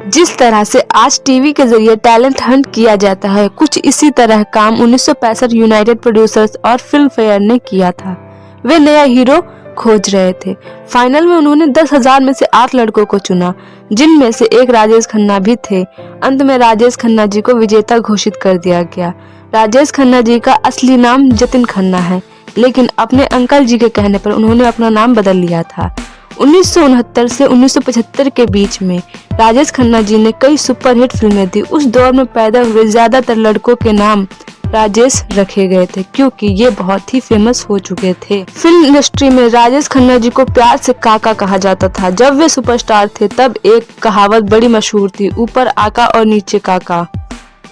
जिस तरह से आज टीवी के जरिए टैलेंट हंट किया जाता है, कुछ इसी तरह काम 1965 यूनाइटेड प्रोड्यूसर्स और फिल्म फेयर ने किया था। वे नया हीरो खोज रहे थे। फाइनल में उन्होंने 10,000 में से 8 लड़कों को चुना, जिनमें से एक राजेश खन्ना भी थे। अंत में राजेश खन्ना जी को विजेता घोषित कर दिया गया। राजेश खन्ना जी का असली नाम जतिन खन्ना है, लेकिन अपने अंकल जी के कहने पर उन्होंने अपना नाम बदल लिया था। 1969 से 1975 के बीच में राजेश खन्ना जी ने कई सुपरहिट फिल्में दी। उस दौर में पैदा हुए ज्यादातर लड़कों के नाम राजेश रखे गए थे, क्योंकि ये बहुत ही फेमस हो चुके थे। फिल्म इंडस्ट्री में राजेश खन्ना जी को प्यार से काका कहा जाता था। जब वे सुपरस्टार थे तब एक कहावत बड़ी मशहूर थी, ऊपर आका और नीचे काका।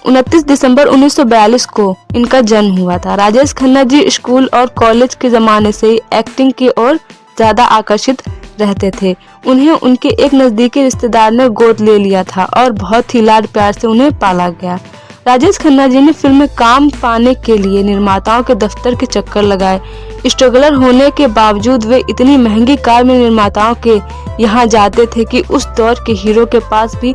29 दिसंबर 1942 को इनका जन्म हुआ था। राजेश खन्ना जी स्कूल और कॉलेज के जमाने से ही एक्टिंग की ओर ज्यादा आकर्षित रहते थे। उन्हें उनके एक नजदीकी रिश्तेदार ने गोद ले लिया था और बहुत ही लाड प्यार से उन्हें पाला गया। राजेश खन्ना जी ने फिल्म में काम पाने के लिए निर्माताओं के दफ्तर के चक्कर लगाए। स्ट्रगलर होने के बावजूद वे इतनी महंगी कार में निर्माताओं के यहाँ जाते थे कि उस दौर के हीरो के पास भी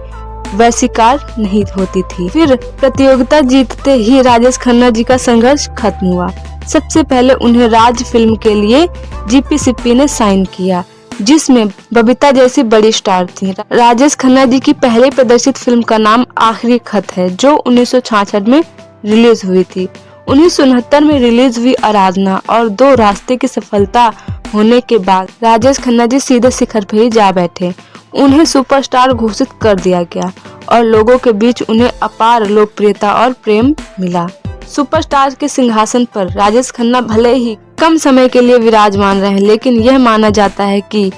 वैसी कार नहीं होती थी। फिर प्रतियोगिता जीतते ही राजेश खन्ना जी का संघर्ष खत्म हुआ। सबसे पहले उन्हें राज फिल्म के लिए जीपीसीपी ने साइन किया, जिसमें बबीता जैसी बड़ी स्टार थी। राजेश खन्ना जी की पहले प्रदर्शित फिल्म का नाम आखिरी खत है, जो 1966 में रिलीज हुई थी। 1969 में रिलीज हुई आराधना और 2 रास्ते की सफलता होने के बाद राजेश खन्ना जी सीधे शिखर पर ही जा बैठे। उन्हें सुपरस्टार घोषित कर दिया गया और लोगों के बीच उन्हें अपार लोकप्रियता और प्रेम मिला। सुपरस्टार के सिंहासन पर राजेश खन्ना भले ही कम समय के लिए विराजमान रहे, लेकिन यह माना जाता है कि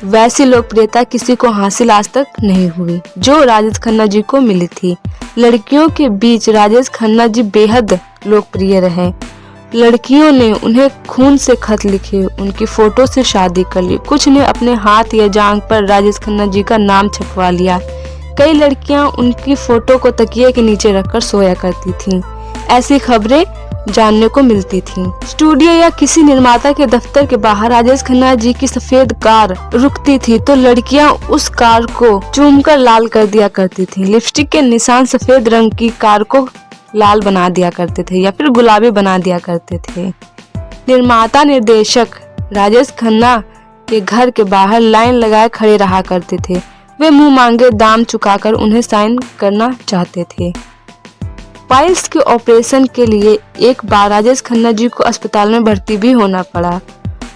वैसी लोकप्रियता किसी को हासिल आज तक नहीं हुई जो राजेश खन्ना जी को मिली थी। लड़कियों के बीच राजेश खन्ना जी बेहद लोकप्रिय रहे। लड़कियों ने उन्हें खून से खत लिखे, उनकी फोटो से शादी कर ली। कुछ ने अपने हाथ या जांघ पर राजेश खन्ना जी का नाम छपवा लिया। कई लड़कियां उनकी फोटो को तकिए के नीचे रखकर सोया करती थीं। ऐसी खबरें जानने को मिलती थीं। स्टूडियो या किसी निर्माता के दफ्तर के बाहर राजेश खन्ना जी की सफेद कार रुकती थी तो लड़कियां उस कार को चूमकर लाल कर दिया करती थीं। लिपस्टिक के निशान सफेद रंग की कार को लाल बना दिया करते थे या फिर गुलाबी बना दिया करते थे। निर्माता निर्देशक राजेश खन्ना के घर के बाहर लाइन लगाए खड़े रहा करते थे। वे मुंह मांगे दाम चुकाकर उन्हें साइन करना चाहते थे। पाइल्स के ऑपरेशन के लिए एक बार राजेश खन्ना जी को अस्पताल में भर्ती भी होना पड़ा।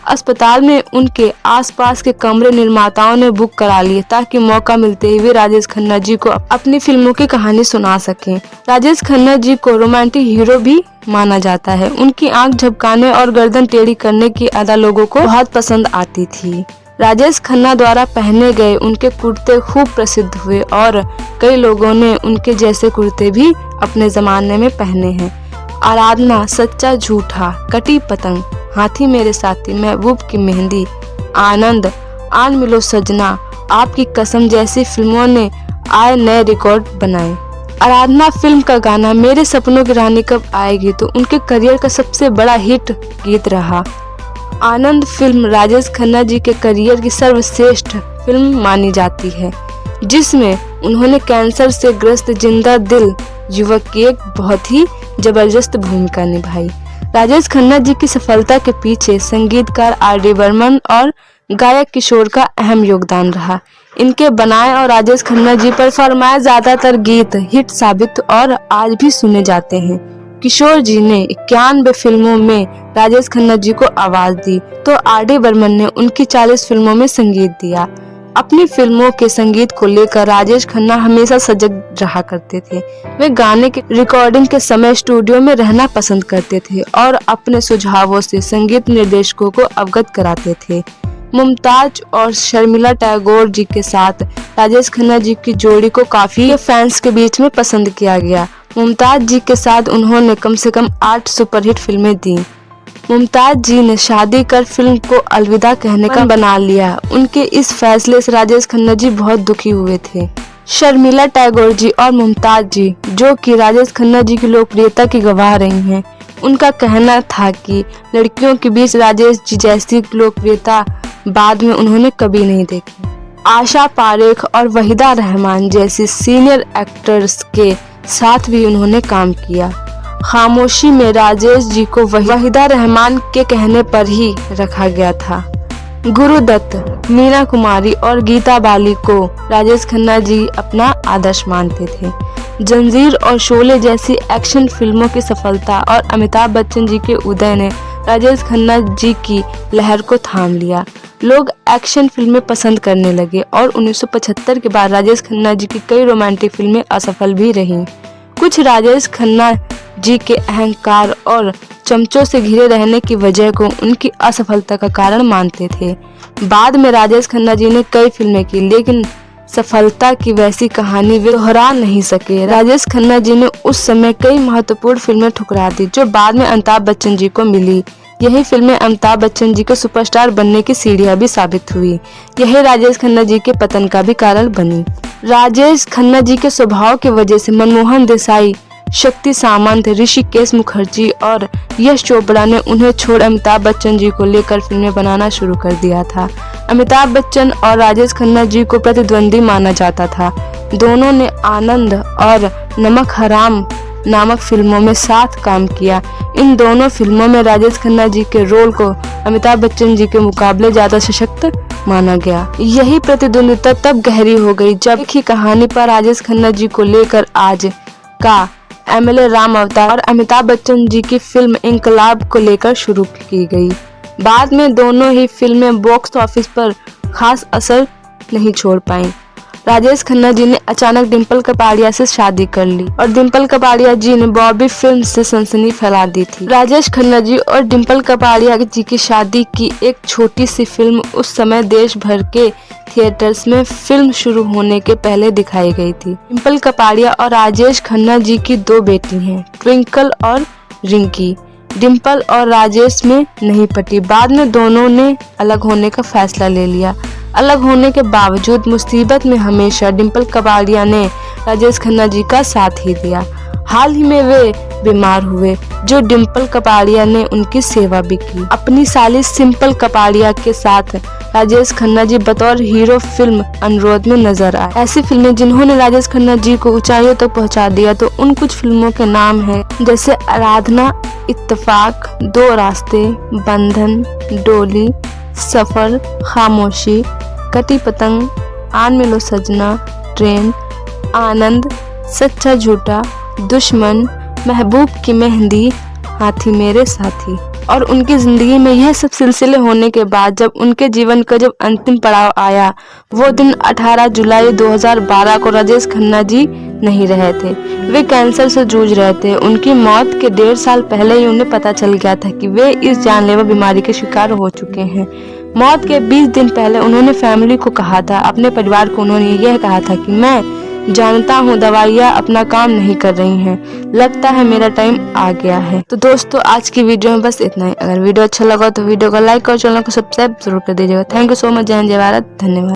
अस्पताल में उनके आसपास के कमरे निर्माताओं ने बुक करा लिए ताकि मौका मिलते ही वे राजेश खन्ना जी को अपनी फिल्मों की कहानी सुना सकें। राजेश खन्ना जी को रोमांटिक हीरो भी माना जाता है। उनकी आंख झपकाने और गर्दन टेढ़ी करने की अदा लोगों को बहुत पसंद आती थी। राजेश खन्ना द्वारा पहने गए उनके कुर्ते खूब प्रसिद्ध हुए और कई लोगों ने उनके जैसे कुर्ते भी अपने जमाने में पहने हैं। आराधना, सच्चा झूठा, कटी पतंग, हाथी मेरे साथी, महबूब की मेहंदी, आनंद, आन मिलो सजना, आपकी कसम जैसी फिल्मों ने आए नए रिकॉर्ड बनाए। आराधना फिल्म का गाना मेरे सपनों की रानी कब आएगी तो उनके करियर का सबसे बड़ा हिट गीत रहा। आनंद फिल्म राजेश खन्ना जी के करियर की सर्वश्रेष्ठ फिल्म मानी जाती है, जिसमें उन्होंने कैंसर से ग्रस्त जिंदा दिल युवक की एक बहुत ही जबरदस्त भूमिका निभाई। राजेश खन्ना जी की सफलता के पीछे संगीतकार आर.डी. बर्मन और गायक किशोर का अहम योगदान रहा। इनके बनाए और राजेश खन्ना जी पर फरमाए ज्यादातर गीत हिट साबित और आज भी सुने जाते हैं। किशोर जी ने 91 फिल्मों में राजेश खन्ना जी को आवाज दी तो आर.डी. बर्मन ने उनकी 40 फिल्मों में संगीत दिया। अपनी फिल्मों के संगीत को लेकर राजेश खन्ना हमेशा सजग रहा करते थे। वे गाने की रिकॉर्डिंग के समय स्टूडियो में रहना पसंद करते थे और अपने सुझावों से संगीत निर्देशकों को अवगत कराते थे। मुमताज और शर्मिला टैगोर जी के साथ राजेश खन्ना जी की जोड़ी को काफी फैंस के बीच में पसंद किया गया। मुमताज जी के साथ उन्होंने कम से कम 8 सुपरहिट फिल्में दी। मुमताज जी ने शादी कर फिल्म को अलविदा कहने का बना लिया। उनके इस फैसले से राजेश खन्ना जी बहुत दुखी हुए थे। शर्मिला टैगोर जी और मुमताज जी, जो कि राजेश खन्ना जी की लोकप्रियता की गवाह रही हैं, उनका कहना था कि लड़कियों के बीच राजेश जी जैसी लोकप्रियता बाद में उन्होंने कभी नहीं देखी। आशा पारेख और वहीदा रहमान जैसी सीनियर एक्टर्स के साथ भी उन्होंने काम किया। खामोशी में राजेश जी को वहीदा रहमान के कहने पर ही रखा गया था। गुरुदत्त, मीना कुमारी और गीता बाली को राजेश खन्ना जी अपना आदर्श मानते थे। जंजीर और शोले जैसी एक्शन फिल्मों की सफलता और अमिताभ बच्चन जी के उदय ने राजेश खन्ना जी की लहर को थाम लिया। लोग एक्शन फिल्में पसंद करने लगे और 1975 के बाद राजेश खन्ना जी की कई रोमांटिक फिल्में असफल भी रहीं। कुछ राजेश खन्ना जी के अहंकार और चमचों से घिरे रहने की वजह को उनकी असफलता का कारण मानते थे। बाद में राजेश खन्ना जी ने कई फिल्में की, लेकिन सफलता की वैसी कहानी वे दोहरा नहीं सके। राजेश खन्ना जी ने उस समय कई महत्वपूर्ण फिल्में ठुकरा दी जो बाद में अमिताभ बच्चन जी को मिली। यही फिल्में अमिताभ बच्चन जी के सुपरस्टार बनने की सीढ़ियां भी साबित हुई। यही राजेश खन्ना जी के पतन का भी कारण बनी। राजेश खन्ना जी के स्वभाव की वजह से मनमोहन देसाई, शक्ति सामंत, ऋषिकेश मुखर्जी और यश चोपड़ा ने उन्हें छोड़ अमिताभ बच्चन जी को लेकर फिल्में बनाना शुरू कर दिया था। अमिताभ बच्चन और राजेश खन्ना जी को प्रतिद्वंदी माना जाता था। दोनों ने आनंद और नमक हराम नामक फिल्मों में साथ काम किया। इन दोनों फिल्मों में राजेश खन्ना जी के रोल को अमिताभ बच्चन जी के मुकाबले ज्यादा सशक्त माना गया। यही प्रतिद्वंदिता तब गहरी हो गई जब एक ही कहानी पर राजेश खन्ना जी को लेकर आज का एमएलए राम अवतार और अमिताभ बच्चन जी की फिल्म इंकलाब को लेकर शुरू की गई। बाद में दोनों ही फिल्में बॉक्स ऑफिस पर खास असर नहीं छोड़ पाईं। राजेश खन्ना जी ने अचानक डिम्पल कपाड़िया से शादी कर ली और डिम्पल कपाड़िया जी ने बॉबी फिल्म से सनसनी फैला दी थी। राजेश खन्ना जी और डिम्पल कपाड़िया जी की शादी की एक छोटी सी फिल्म उस समय देश भर के थिएटर्स में फिल्म शुरू होने के पहले दिखाई गई थी। डिम्पल कपाड़िया और राजेश खन्ना जी की 2 बेटी हैं, ट्विंकल और रिंकी। डिम्पल और राजेश में नहीं पटी। बाद में दोनों ने अलग होने का फैसला ले लिया। अलग होने के बावजूद मुसीबत में हमेशा डिम्पल कपाड़िया ने राजेश खन्ना जी का साथ ही दिया। हाल ही में वे बीमार हुए, जो डिम्पल कपाड़िया ने उनकी सेवा भी की। अपनी साली सिंपल कपाड़िया के साथ राजेश खन्ना जी बतौर हीरो फिल्म अनुरोध में नजर आए। ऐसी फिल्में जिन्होंने राजेश खन्ना जी को ऊंचाइयों तक पहुंचा दिया तो उन कुछ फिल्मों के नाम हैं जैसे आराधना, इत्तेफाक, 2 रास्ते, बंधन, डोली, सफर, खामोशी, कटी पतंग, आन मिलो सजना, ट्रेन, आनंद, सच्चा झूठा, दुश्मन, महबूब की मेहंदी, हाथी मेरे साथी। और उनकी जिंदगी में यह सब सिलसिले होने के बाद जब उनके जीवन का जब अंतिम पड़ाव आया, वो दिन 18 जुलाई 2012 को राजेश खन्ना जी नहीं रहे थे। वे कैंसर से जूझ रहे थे। उनकी मौत के 1.5 साल पहले ही उन्हें पता चल गया था कि वे इस जानलेवा बीमारी के शिकार हो चुके हैं। मौत के 20 दिन पहले उन्होंने फैमिली को कहा था, अपने परिवार को उन्होंने यह कहा था कि मैं जानता हूँ दवाइयाँ अपना काम नहीं कर रही हैं, लगता है मेरा टाइम आ गया है। तो दोस्तों आज की वीडियो में बस इतना ही। अगर वीडियो अच्छा लगा तो वीडियो को लाइक और चैनल को सब्सक्राइब जरूर कर दीजिएगा। Thank you so much. जय हिंद, जय भारत, धन्यवाद।